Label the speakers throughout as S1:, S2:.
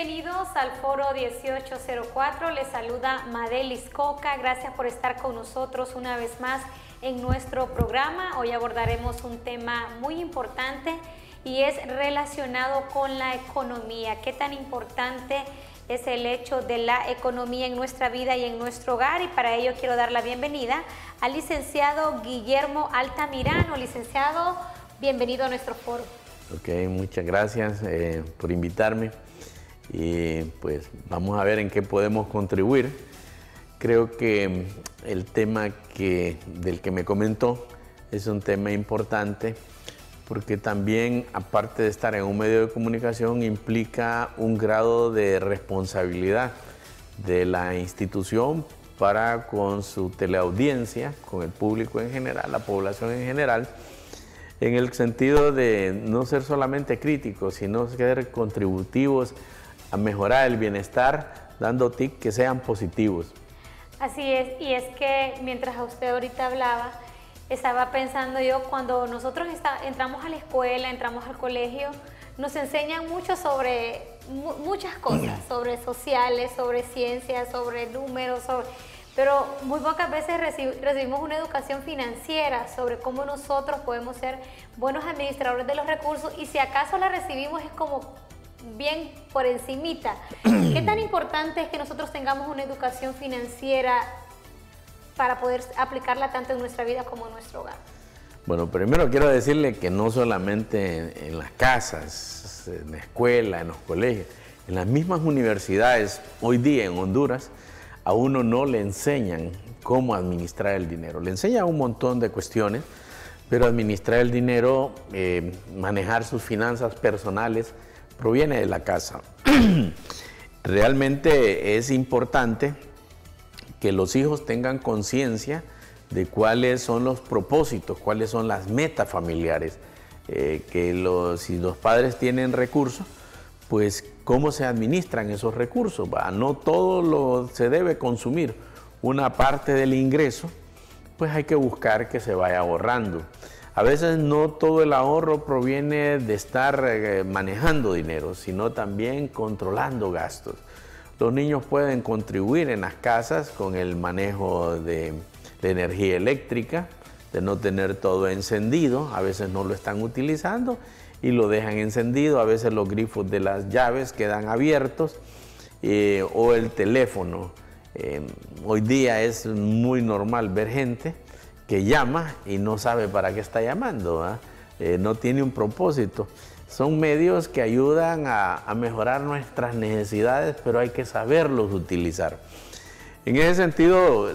S1: Bienvenidos al Foro 1804, les saluda Madelis Coca, gracias por estar con nosotros una vez más en nuestro programa. Hoy abordaremos un tema muy importante y es relacionado con la economía. ¿Qué tan importante es el hecho de la economía en nuestra vida y en nuestro hogar? Y para ello quiero dar la bienvenida al licenciado Guillermo Altamirano. Licenciado, bienvenido a nuestro foro.
S2: Ok, muchas gracias por invitarme y pues vamos a ver en qué podemos contribuir. Creo que el tema del que me comentó es un tema importante porque también, aparte de estar en un medio de comunicación, implica un grado de responsabilidad de la institución para con su teleaudiencia, con el público en general, la población en general, en el sentido de no ser solamente críticos, sino ser contributivos a mejorar el bienestar, dando tips que sean positivos.
S1: Así es, y es que mientras usted ahorita hablaba, estaba pensando yo, cuando nosotros entramos a la escuela, entramos al colegio, nos enseñan mucho sobre muchas cosas, sobre sociales, sobre ciencias, sobre números, pero muy pocas veces recibimos una educación financiera sobre cómo nosotros podemos ser buenos administradores de los recursos, y si acaso la recibimos es como bien por encimita. ¿Qué tan importante es que nosotros tengamos una educación financiera para poder aplicarla tanto en nuestra vida como en nuestro hogar?
S2: Bueno, primero quiero decirle que no solamente en las casas, en la escuela, en los colegios, en las mismas universidades, hoy día en Honduras, a uno no le enseñan cómo administrar el dinero. Le enseñan un montón de cuestiones, pero administrar el dinero, manejar sus finanzas personales, proviene de la casa. Realmente es importante que los hijos tengan conciencia de cuáles son los propósitos, cuáles son las metas familiares, si los padres tienen recursos, pues cómo se administran esos recursos. No todo se debe consumir. Una parte del ingreso, pues hay que buscar que se vaya ahorrando. A veces no todo el ahorro proviene de estar manejando dinero, sino también controlando gastos. Los niños pueden contribuir en las casas con el manejo de energía eléctrica, de no tener todo encendido. A veces no lo están utilizando y lo dejan encendido. A veces los grifos de las llaves quedan abiertos, o el teléfono. Hoy día es muy normal ver gente que llama y no sabe para qué está llamando, no tiene un propósito. Son medios que ayudan a mejorar nuestras necesidades, pero hay que saberlos utilizar. En ese sentido,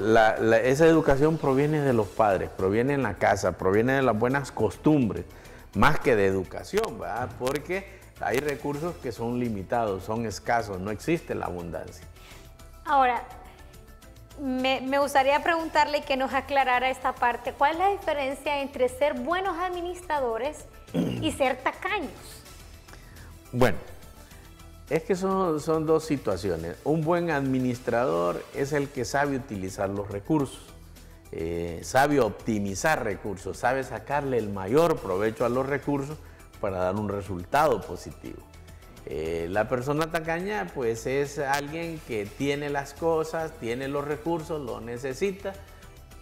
S2: esa educación proviene de los padres, proviene en la casa, proviene de las buenas costumbres, más que de educación, ¿verdad? Porque hay recursos que son limitados, son escasos, no existe la abundancia.
S1: Ahora, me gustaría preguntarle que nos aclarara esta parte. ¿Cuál es la diferencia entre ser buenos administradores y ser tacaños?
S2: Bueno, es que son dos situaciones. Un buen administrador es el que sabe utilizar los recursos, sabe optimizar recursos, sabe sacarle el mayor provecho a los recursos para dar un resultado positivo. La persona tacaña pues es alguien que tiene las cosas, tiene los recursos, los necesita,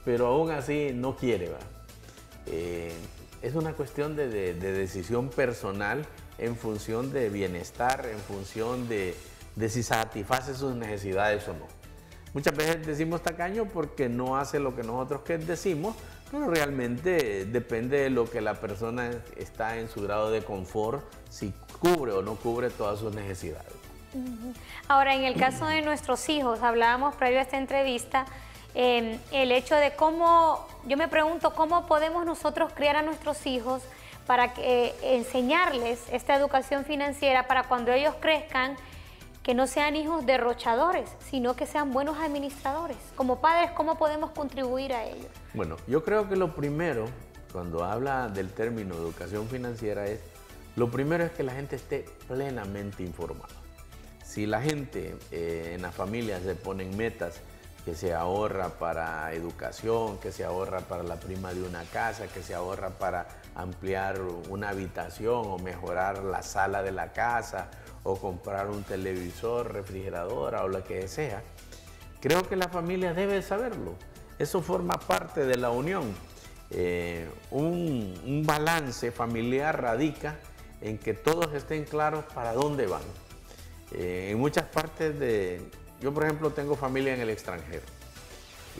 S2: pero aún así no quiere, ¿va? Es una cuestión de decisión personal en función de bienestar, en función de si satisface sus necesidades o no. Muchas veces decimos tacaño porque no hace lo que nosotros decimos, pero realmente depende de lo que la persona está en su grado de confort, si cubre o no cubre todas sus necesidades.
S1: Ahora, en el caso de nuestros hijos, hablábamos previo a esta entrevista, el hecho de cómo, yo me pregunto, ¿cómo podemos nosotros criar a nuestros hijos para enseñarles esta educación financiera para cuando ellos crezcan, que no sean hijos derrochadores, sino que sean buenos administradores? Como padres, ¿cómo podemos contribuir a ello?
S2: Bueno, yo creo que lo primero, cuando habla del término educación financiera, lo primero es que la gente esté plenamente informada. Si la gente en la familia se ponen metas, que se ahorra para educación, que se ahorra para la prima de una casa, que se ahorra para ampliar una habitación o mejorar la sala de la casa o comprar un televisor, refrigeradora o lo que sea. Creo que la familia debe saberlo. Eso forma parte de la unión. Un balance familiar radica en que todos estén claros para dónde van. En muchas partes yo por ejemplo tengo familia en el extranjero.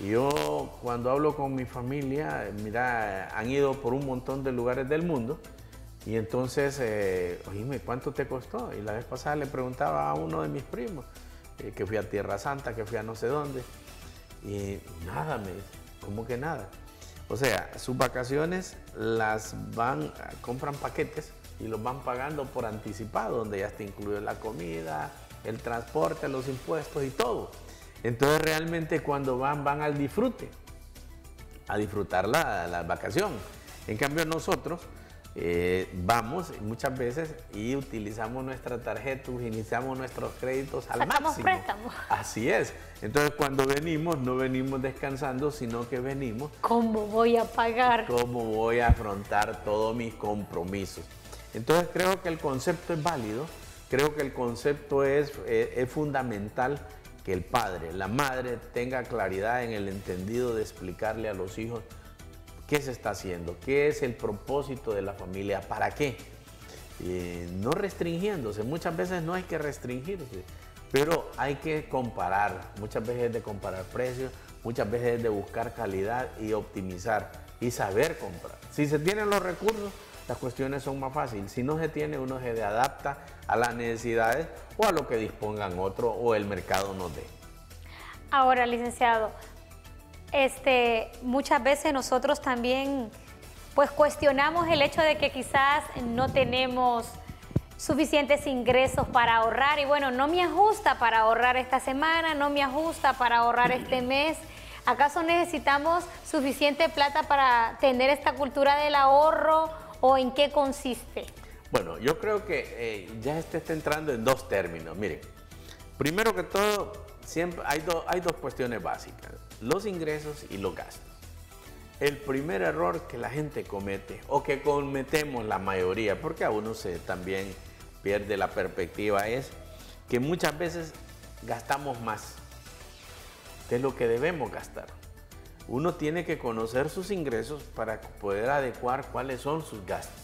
S2: Y yo cuando hablo con mi familia, mira, han ido por un montón de lugares del mundo y entonces, oíme, ¿cuánto te costó? Y la vez pasada le preguntaba a uno de mis primos, que fui a Tierra Santa, que fui a no sé dónde, y nada, me dice, ¿cómo que nada? O sea, sus vacaciones compran paquetes y los van pagando por anticipado, donde ya está incluido la comida, el transporte, los impuestos y todo. Entonces realmente cuando van al disfrute, a disfrutar la vacación. En cambio nosotros vamos muchas veces y utilizamos nuestra tarjeta, iniciamos nuestros créditos al máximo.
S1: Sacamos préstamos.
S2: Así es. Entonces cuando venimos, no venimos descansando, sino que venimos...
S1: ¿Cómo voy a pagar?
S2: ¿Cómo voy a afrontar todos mis compromisos? Entonces creo que el concepto es válido, creo que el concepto es fundamental, que el padre, la madre tenga claridad en el entendido de explicarle a los hijos qué se está haciendo, qué es el propósito de la familia, para qué. No restringiéndose, muchas veces no hay que restringirse, pero hay que comparar, muchas veces de comparar precios, muchas veces de buscar calidad y optimizar y saber comprar. Si se tienen los recursos, las cuestiones son más fáciles. Si no se tiene, uno se adapta a las necesidades o a lo que dispongan otros o el mercado nos dé.
S1: Ahora, licenciado, muchas veces nosotros también pues cuestionamos el hecho de que quizás no tenemos suficientes ingresos para ahorrar y bueno, no me ajusta para ahorrar esta semana, no me ajusta para ahorrar este mes. ¿Acaso necesitamos suficiente plata para tener esta cultura del ahorro o en qué consiste?
S2: Bueno, yo creo que ya está entrando en dos términos. Miren, primero que todo, siempre hay dos cuestiones básicas, los ingresos y los gastos. El primer error que la gente comete, o que cometemos la mayoría, porque a uno también pierde la perspectiva, es que muchas veces gastamos más de lo que debemos gastar. Uno tiene que conocer sus ingresos para poder adecuar cuáles son sus gastos.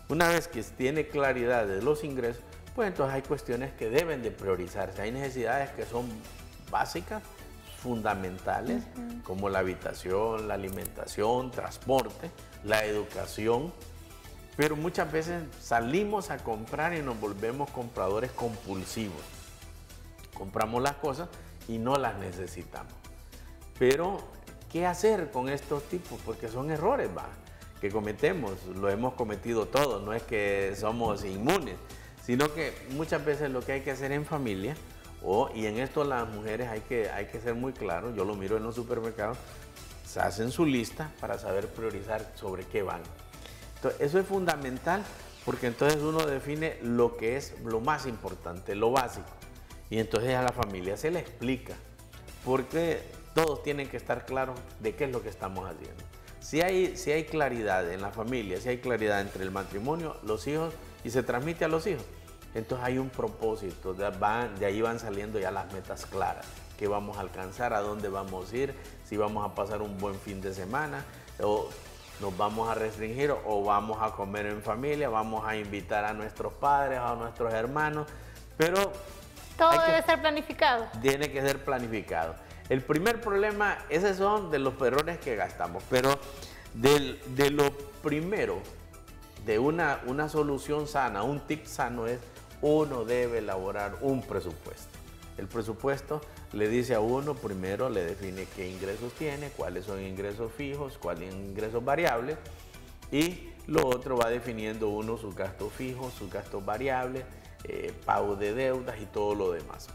S2: Una vez que tiene claridad de los ingresos, pues entonces hay cuestiones que deben de priorizarse. Hay necesidades que son básicas, fundamentales, como la habitación, la alimentación, transporte, la educación. Pero muchas veces salimos a comprar y nos volvemos compradores compulsivos. Compramos las cosas y no las necesitamos. Pero, ¿qué hacer con estos tipos? Porque son errores, que cometemos, lo hemos cometido todos, no es que somos inmunes, sino que muchas veces lo que hay que hacer en familia, y en esto las mujeres hay que ser muy claros, yo lo miro en los supermercados, se hacen su lista para saber priorizar sobre qué van. Entonces, eso es fundamental porque entonces uno define lo que es lo más importante, lo básico, y entonces a la familia se le explica, porque todos tienen que estar claros de qué es lo que estamos haciendo. Si hay claridad en la familia, si hay claridad entre el matrimonio, los hijos, y se transmite a los hijos, entonces hay un propósito, de ahí van saliendo ya las metas claras, qué vamos a alcanzar, a dónde vamos a ir, si vamos a pasar un buen fin de semana, o nos vamos a restringir, o vamos a comer en familia, vamos a invitar a nuestros padres, a nuestros hermanos, pero...
S1: Todo debe ser planificado.
S2: Tiene que ser planificado. El primer problema, esos son de los errores que gastamos, pero de lo primero, de una solución sana, un tip sano es, uno debe elaborar un presupuesto. El presupuesto le dice a uno, primero le define qué ingresos tiene, cuáles son ingresos fijos, cuáles son ingresos variables, y lo otro va definiendo uno sus gastos fijos, sus gastos variables, pago de deudas y todo lo demás.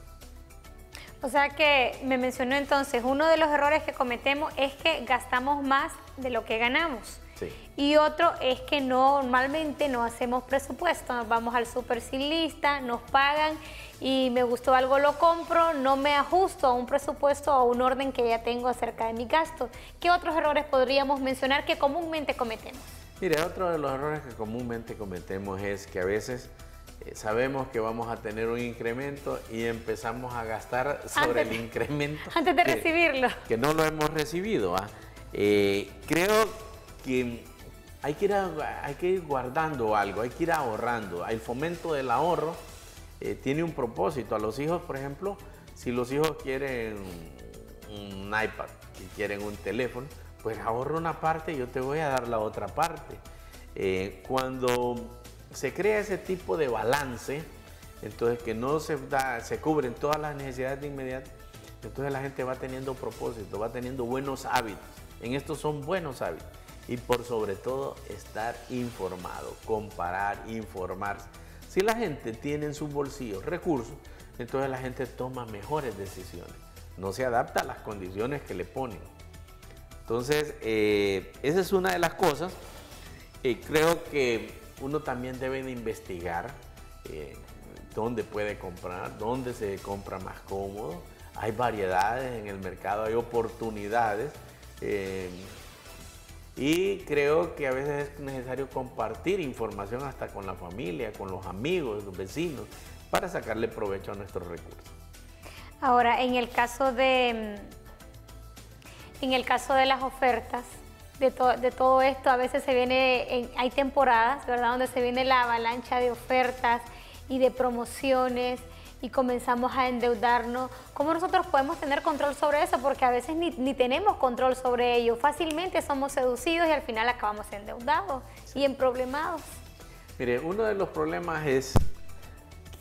S1: O sea que me mencionó entonces, uno de los errores que cometemos es que gastamos más de lo que ganamos.
S2: Sí.
S1: Y otro es que normalmente no hacemos presupuesto, nos vamos al súper sin lista, nos pagan y me gustó algo, lo compro, no me ajusto a un presupuesto o a un orden que ya tengo acerca de mis gastos. ¿Qué otros errores podríamos mencionar que comúnmente cometemos?
S2: Mire, otro de los errores que comúnmente cometemos es que a veces sabemos que vamos a tener un incremento y empezamos a gastar sobre el incremento.
S1: Antes de recibirlo.
S2: Que no lo hemos recibido. Creo que hay que ir guardando algo, hay que ir ahorrando. El fomento del ahorro tiene un propósito. A los hijos, por ejemplo, si los hijos quieren un iPad y quieren un teléfono, pues ahorra una parte y yo te voy a dar la otra parte. Cuando se crea ese tipo de balance, entonces que no se cubren todas las necesidades de inmediato, entonces la gente va teniendo propósito, va teniendo buenos hábitos. En estos son buenos hábitos. Y por sobre todo estar informado, comparar, informarse. Si la gente tiene en sus bolsillos recursos, entonces la gente toma mejores decisiones. No se adapta a las condiciones que le ponen. Entonces, esa es una de las cosas. Creo que uno también debe de investigar dónde puede comprar, dónde se compra más cómodo. Hay variedades en el mercado, hay oportunidades. Y creo que a veces es necesario compartir información hasta con la familia, con los amigos, los vecinos, para sacarle provecho a nuestros recursos.
S1: Ahora, en el caso de las ofertas, de todo esto, a veces hay temporadas, ¿verdad?, donde se viene la avalancha de ofertas y de promociones y comenzamos a endeudarnos. ¿Cómo nosotros podemos tener control sobre eso? Porque a veces ni tenemos control sobre ello. Fácilmente somos seducidos y al final acabamos endeudados y emproblemados.
S2: Mire, uno de los problemas es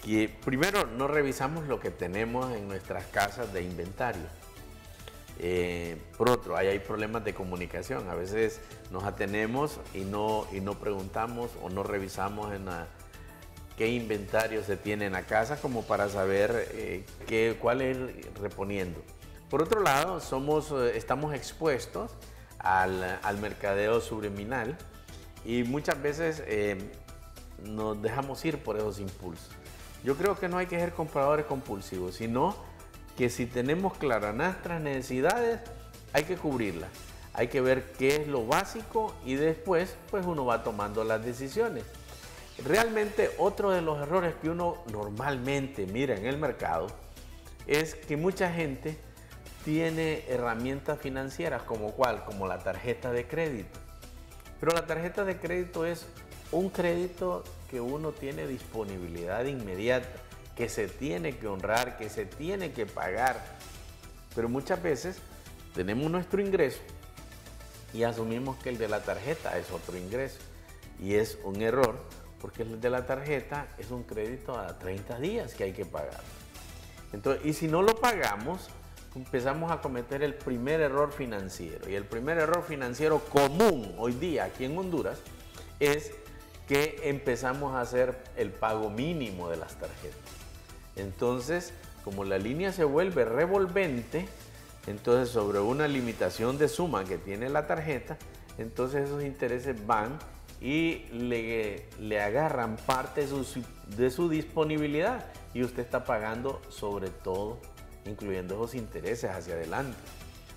S2: que primero no revisamos lo que tenemos en nuestras casas de inventario. Por otro, hay problemas de comunicación. A veces nos atenemos y no preguntamos o no revisamos qué inventario se tiene en la casa como para saber cuál es reponiendo. Por otro lado, estamos expuestos al mercadeo subliminal y muchas veces nos dejamos ir por esos impulsos. Yo creo que no hay que ser compradores compulsivos, sino que si tenemos claras nuestras necesidades, hay que cubrirlas. Hay que ver qué es lo básico y después pues uno va tomando las decisiones. Realmente otro de los errores que uno normalmente mira en el mercado es que mucha gente tiene herramientas financieras como la tarjeta de crédito. Pero la tarjeta de crédito es un crédito que uno tiene disponibilidad inmediata, que se tiene que honrar, que se tiene que pagar. Pero muchas veces tenemos nuestro ingreso y asumimos que el de la tarjeta es otro ingreso. Y es un error, porque el de la tarjeta es un crédito a 30 días que hay que pagar. Entonces, y si no lo pagamos, empezamos a cometer el primer error financiero. Y el primer error financiero común hoy día aquí en Honduras es que empezamos a hacer el pago mínimo de las tarjetas. Entonces, como la línea se vuelve revolvente, entonces sobre una limitación de suma que tiene la tarjeta, entonces esos intereses van y le agarran parte de su disponibilidad y usted está pagando sobre todo, incluyendo esos intereses hacia adelante.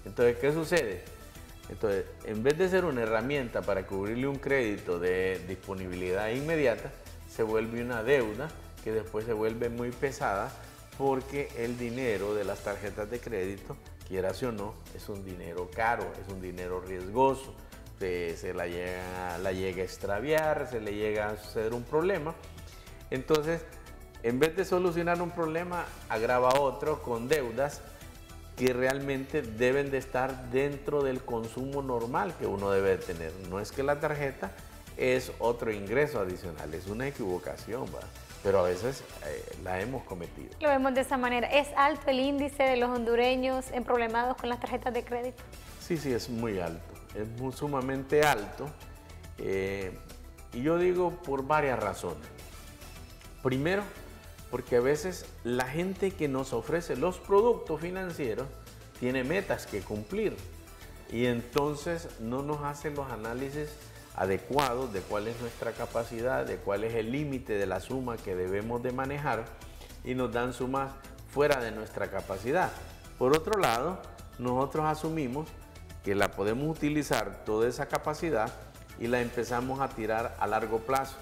S2: Entonces, ¿qué sucede? Entonces, en vez de ser una herramienta para cubrirle un crédito de disponibilidad inmediata, se vuelve una deuda que después se vuelve muy pesada porque el dinero de las tarjetas de crédito, quieras o no, es un dinero caro, es un dinero riesgoso. Se la llega a extraviar, se le llega a suceder un problema. Entonces, en vez de solucionar un problema, agrava otro con deudas que realmente deben de estar dentro del consumo normal que uno debe de tener. No es que la tarjeta es otro ingreso adicional, es una equivocación, ¿verdad? Pero a veces la hemos cometido.
S1: Lo vemos de esa manera. ¿Es alto el índice de los hondureños emproblemados con las tarjetas de crédito?
S2: Sí, es muy alto. Es sumamente alto. Y yo digo por varias razones. Primero, porque a veces la gente que nos ofrece los productos financieros tiene metas que cumplir y entonces no nos hace los análisis adecuados de cuál es nuestra capacidad, de cuál es el límite de la suma que debemos de manejar y nos dan sumas fuera de nuestra capacidad. Por otro lado, nosotros asumimos que la podemos utilizar toda esa capacidad y la empezamos a tirar a largo plazo,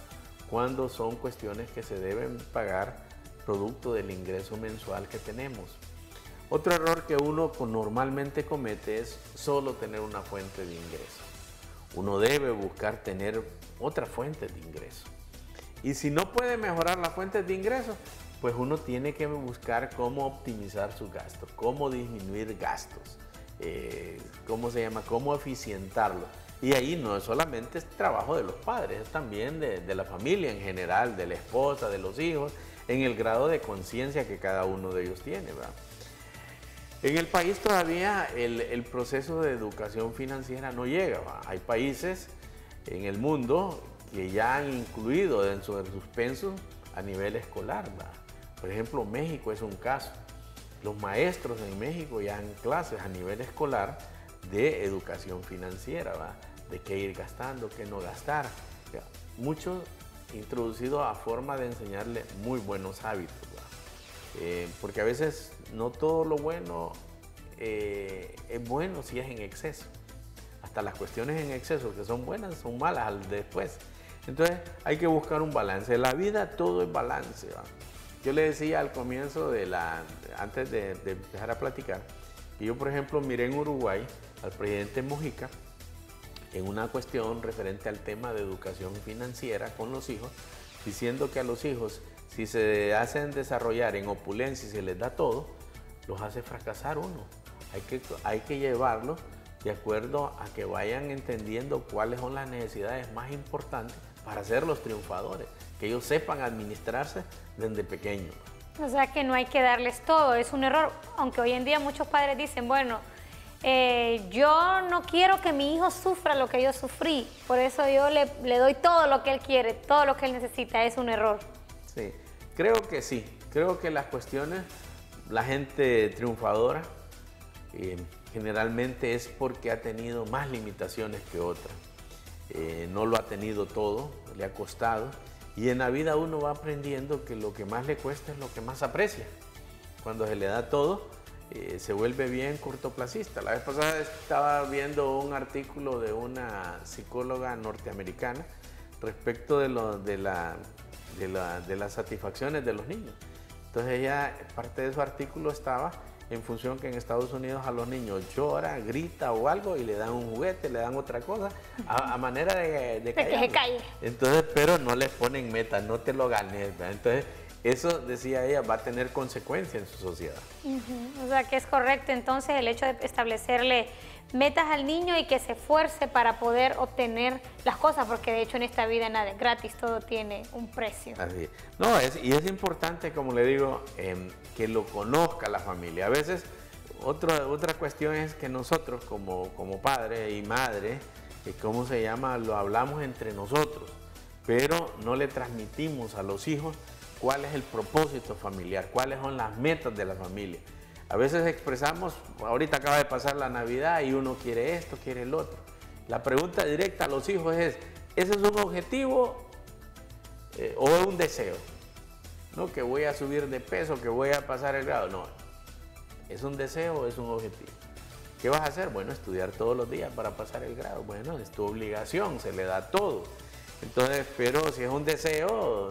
S2: cuando son cuestiones que se deben pagar producto del ingreso mensual que tenemos. Otro error que uno normalmente comete es solo tener una fuente de ingreso. Uno debe buscar tener otra fuente de ingreso. Y si no puede mejorar las fuentes de ingreso, pues uno tiene que buscar cómo optimizar sus gastos, cómo disminuir gastos, cómo eficientarlo. Y ahí no es solamente trabajo de los padres, es también de la familia en general, de la esposa, de los hijos, en el grado de conciencia que cada uno de ellos tiene, ¿verdad? En el país todavía el proceso de educación financiera no llega, ¿verdad? Hay países en el mundo que ya han incluido dentro de sus pensos a nivel escolar, ¿verdad? Por ejemplo, México es un caso. Los maestros en México ya dan clases a nivel escolar de educación financiera, ¿verdad? De qué ir gastando, qué no gastar. Mucho introducido a forma de enseñarle muy buenos hábitos, porque a veces no todo lo bueno es bueno si es en exceso. Hasta las cuestiones en exceso que son buenas son malas al después. Entonces hay que buscar un balance. En la vida todo es balance, ¿va? Yo le decía al comienzo antes de empezar a platicar, que yo por ejemplo miré en Uruguay al presidente Mujica en una cuestión referente al tema de educación financiera con los hijos, diciendo que a los hijos, si se hacen desarrollar en opulencia y se les da todo, los hace fracasar uno. Hay que llevarlos de acuerdo a que vayan entendiendo cuáles son las necesidades más importantes para ser los triunfadores, que ellos sepan administrarse desde pequeños.
S1: O sea que no hay que darles todo, es un error, aunque hoy en día muchos padres dicen, bueno, yo no quiero que mi hijo sufra lo que yo sufrí, por eso yo le doy todo lo que él quiere, todo lo que él necesita, es un error.
S2: Sí, creo que sí, creo que las cuestiones, la gente triunfadora generalmente es porque ha tenido más limitaciones que otra, no lo ha tenido todo, le ha costado, y en la vida uno va aprendiendo que lo que más le cuesta es lo que más aprecia. Cuando se le da todo, se vuelve bien cortoplacista. La vez pasada estaba viendo un artículo de una psicóloga norteamericana respecto de las satisfacciones de los niños. Entonces ella, parte de su artículo estaba en función que en Estados Unidos a los niños llora, grita o algo y le dan un juguete, le dan otra cosa, a manera de
S1: que se calle.
S2: Entonces, pero no les ponen metas, no te lo ganes, ¿verdad? Entonces, eso, decía ella, va a tener consecuencias en su sociedad.
S1: O sea, que es correcto entonces el hecho de establecerle metas al niño y que se esfuerce para poder obtener las cosas, porque de hecho en esta vida nada es gratis, todo tiene un precio.
S2: Así es. No, y es importante, como le digo, que lo conozca la familia. A veces, otra cuestión es que nosotros como padre y madre, ¿cómo se llama? Lo hablamos entre nosotros, pero no le transmitimos a los hijos cuál es el propósito familiar, cuáles son las metas de la familia. A veces expresamos, ahorita acaba de pasar la Navidad y uno quiere esto, quiere el otro. La pregunta directa a los hijos es, ¿ese es un objetivo o es un deseo? No, que voy a subir de peso, que voy a pasar el grado. No, ¿es un deseo o es un objetivo? ¿Qué vas a hacer? Bueno, estudiar todos los días para pasar el grado. Bueno, es tu obligación, se le da todo. Entonces, pero si es un deseo,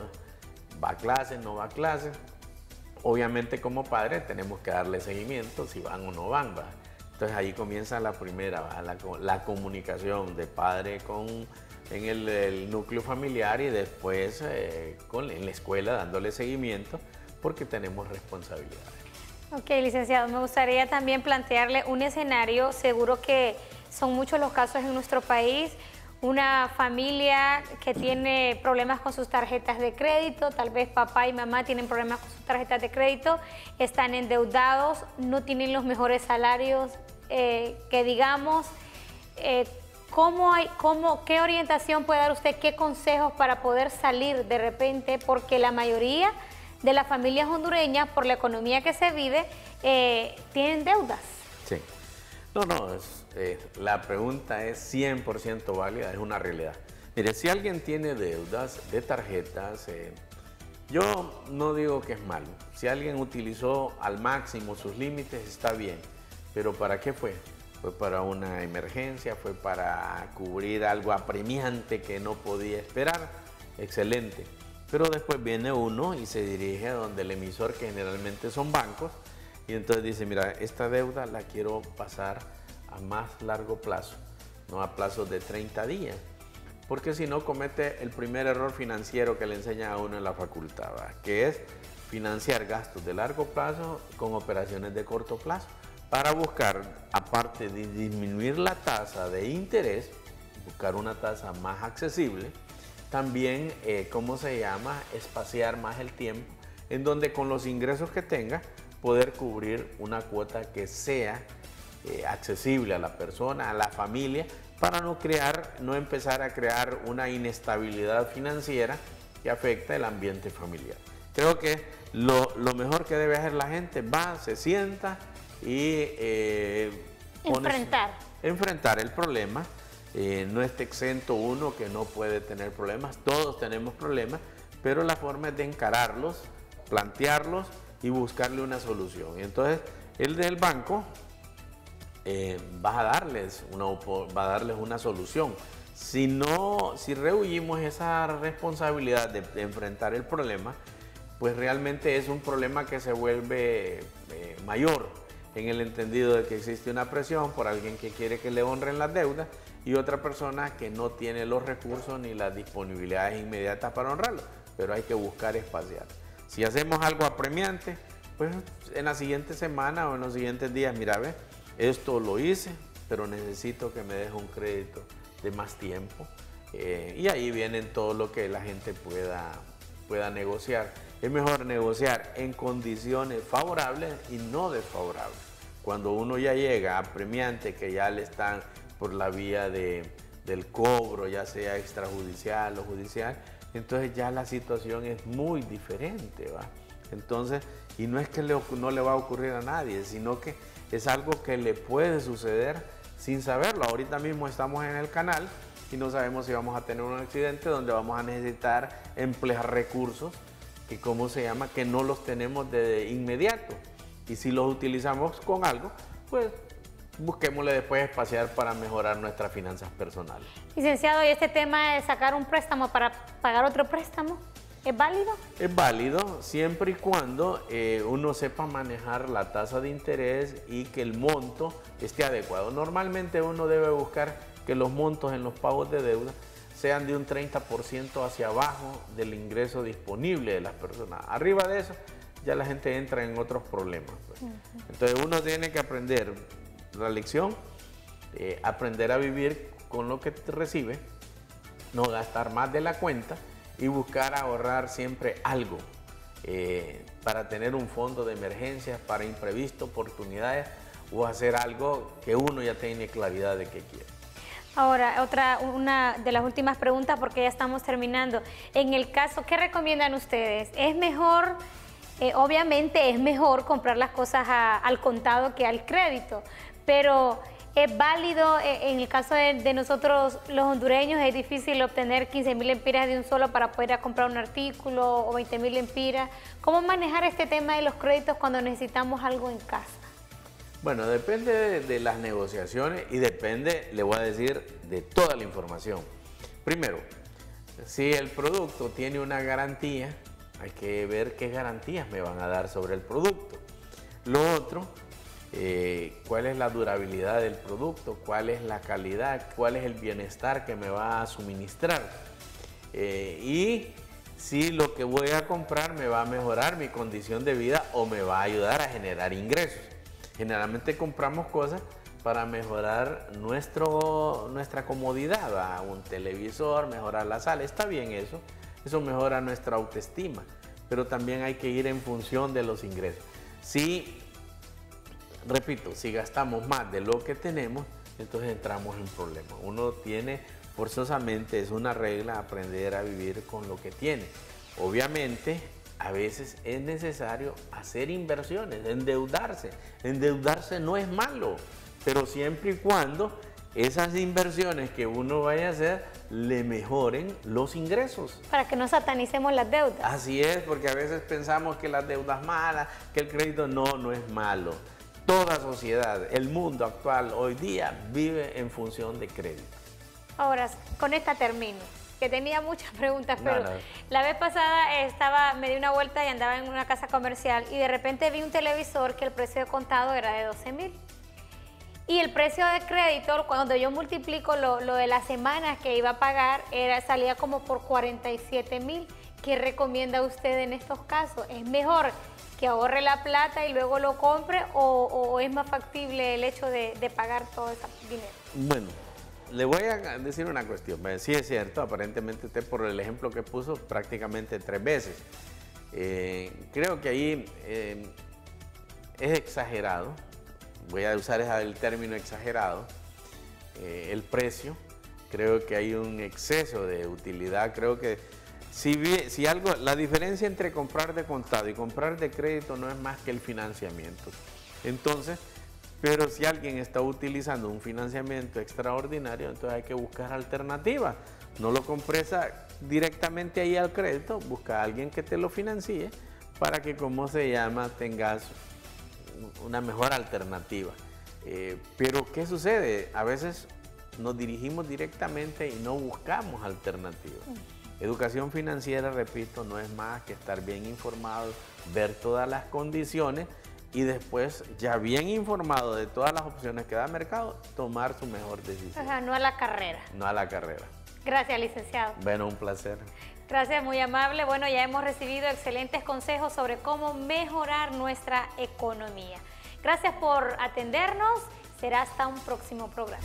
S2: va a clase, no va a clase. Obviamente como padre tenemos que darle seguimiento si van o no van, ¿va? Entonces ahí comienza la primera, la comunicación de padre en el núcleo familiar y después en la escuela dándole seguimiento porque tenemos responsabilidades.
S1: Ok, licenciado, me gustaría también plantearle un escenario, seguro que son muchos los casos en nuestro país, una familia que tiene problemas con sus tarjetas de crédito, tal vez papá y mamá tienen problemas con sus tarjetas de crédito, están endeudados, no tienen los mejores salarios, que digamos, ¿qué orientación puede dar usted, qué consejos para poder salir de repente? Porque la mayoría de las familias hondureñas, por la economía que se vive, tienen deudas.
S2: Sí. No, la pregunta es 100% válida, es una realidad. Mire, si alguien tiene deudas de tarjetas, yo no digo que es malo. Si alguien utilizó al máximo sus límites, está bien. Pero ¿para qué fue? fue para una emergencia, fue para cubrir algo apremiante que no podía esperar, excelente. Pero después viene uno y se dirige a donde el emisor, que generalmente son bancos, y entonces dice, mira, esta deuda la quiero pasar a más largo plazo, no a plazos de 30 días, porque si no comete el primer error financiero que le enseña a uno en la facultad, ¿verdad? Que es financiar gastos de largo plazo con operaciones de corto plazo, para buscar, aparte de disminuir la tasa de interés, buscar una tasa más accesible, también, ¿cómo se llama?, espaciar más el tiempo, en donde con los ingresos que tenga, poder cubrir una cuota que sea accesible a la persona, a la familia, para no empezar a crear una inestabilidad financiera que afecta el ambiente familiar. Creo que lo mejor que debe hacer la gente, va, se sienta y enfrentar el problema. No está exento uno que no puede tener problemas, todos tenemos problemas, pero la forma es de encararlos, plantearlos y buscarle una solución. Entonces, el del banco va a darles una solución. Si rehuimos esa responsabilidad de enfrentar el problema, pues realmente es un problema que se vuelve mayor, en el entendido de que existe una presión por alguien que quiere que le honren las deudas y otra persona que no tiene los recursos ni las disponibilidades inmediatas para honrarlo, pero hay que buscar espaciar. Si hacemos algo apremiante, pues en la siguiente semana o en los siguientes días, mira, ve, esto lo hice, pero necesito que me deje un crédito de más tiempo, y ahí vienen todo lo que la gente pueda negociar. Es mejor negociar en condiciones favorables y no desfavorables. Cuando uno ya llega a apremiante, que ya le están por la vía del cobro, ya sea extrajudicial o judicial, entonces ya la situación es muy diferente, ¿va? Entonces, y no es que no le va a ocurrir a nadie, sino que es algo que le puede suceder sin saberlo. Ahorita mismo estamos en el canal y no sabemos si vamos a tener un accidente donde vamos a necesitar emplear recursos que, ¿cómo se llama?, que no los tenemos de inmediato. Y si los utilizamos con algo, pues busquémosle después espaciar para mejorar nuestras finanzas personales.
S1: Licenciado, ¿y este tema de sacar un préstamo para pagar otro préstamo, es válido? Es
S2: válido siempre y cuando uno sepa manejar la tasa de interés y que el monto esté adecuado. Normalmente uno debe buscar que los montos en los pagos de deuda sean de un 30% hacia abajo del ingreso disponible de las personas. Arriba de eso, ya la gente entra en otros problemas, pues. Entonces uno tiene que aprender la lección, aprender a vivir con lo que recibe, no gastar más de la cuenta y buscar ahorrar siempre algo para tener un fondo de emergencia, para imprevisto, oportunidades, o hacer algo que uno ya tiene claridad de que quiere.
S1: Ahora, una de las últimas preguntas, porque ya estamos terminando. En el caso, ¿qué recomiendan ustedes? ¿Es mejor, obviamente es mejor comprar las cosas al contado que al crédito, pero es válido, en el caso de nosotros los hondureños, es difícil obtener 15.000 lempiras de un solo para poder ir a comprar un artículo o 20.000 lempiras? ¿Cómo manejar este tema de los créditos cuando necesitamos algo en casa?
S2: Bueno, depende de las negociaciones y depende, le voy a decir, de toda la información. Primero, si el producto tiene una garantía, hay que ver qué garantías me van a dar sobre el producto. Lo otro, cuál es la durabilidad del producto, cuál es la calidad, cuál es el bienestar que me va a suministrar. Y si lo que voy a comprar me va a mejorar mi condición de vida o me va a ayudar a generar ingresos. Generalmente compramos cosas para mejorar nuestra comodidad, ¿va? Un televisor, mejorar la sala, está bien eso mejora nuestra autoestima, pero también hay que ir en función de los ingresos. Repito, si gastamos más de lo que tenemos, entonces entramos en problemas. Uno tiene forzosamente, es una regla, aprender a vivir con lo que tiene. Obviamente, a veces es necesario hacer inversiones, endeudarse. Endeudarse no es malo, pero siempre y cuando esas inversiones que uno vaya a hacer le mejoren los ingresos.
S1: Para que no satanicemos las deudas.
S2: Así es, porque a veces pensamos que las deudas malas, que el crédito no es malo. toda sociedad, el mundo actual hoy día vive en función de crédito.
S1: Ahora, con esta termino, que tenía muchas preguntas, pero
S2: No.
S1: la vez pasada me di una vuelta y andaba en una casa comercial y de repente vi un televisor que el precio de contado era de 12,000. Y el precio de crédito, cuando yo multiplico lo de las semanas que iba a pagar, salía como por 47,000. ¿Qué recomienda usted en estos casos? ¿Es mejor que ahorre la plata y luego lo compre o es más factible el hecho de pagar todo ese dinero?
S2: Bueno, le voy a decir una cuestión. Sí es cierto, aparentemente usted por el ejemplo que puso prácticamente 3 veces. Creo que ahí es exagerado, voy a usar el término exagerado, el precio. Creo que hay un exceso de utilidad. Creo que si algo, la diferencia entre comprar de contado y comprar de crédito no es más que el financiamiento. Entonces, pero si alguien está utilizando un financiamiento extraordinario, entonces hay que buscar alternativas. No lo compres directamente ahí al crédito, busca a alguien que te lo financie para que, ¿cómo se llama?, tengas una mejor alternativa. Pero ¿qué sucede? A veces nos dirigimos directamente y no buscamos alternativas. Educación financiera, repito, no es más que estar bien informado, ver todas las condiciones y después, ya bien informado de todas las opciones que da el mercado, tomar su mejor decisión.
S1: O sea, no a la carrera.
S2: No a la carrera.
S1: Gracias, licenciado.
S2: Bueno, un placer.
S1: Gracias, muy amable. Bueno, ya hemos recibido excelentes consejos sobre cómo mejorar nuestra economía. Gracias por atendernos. Será hasta un próximo programa.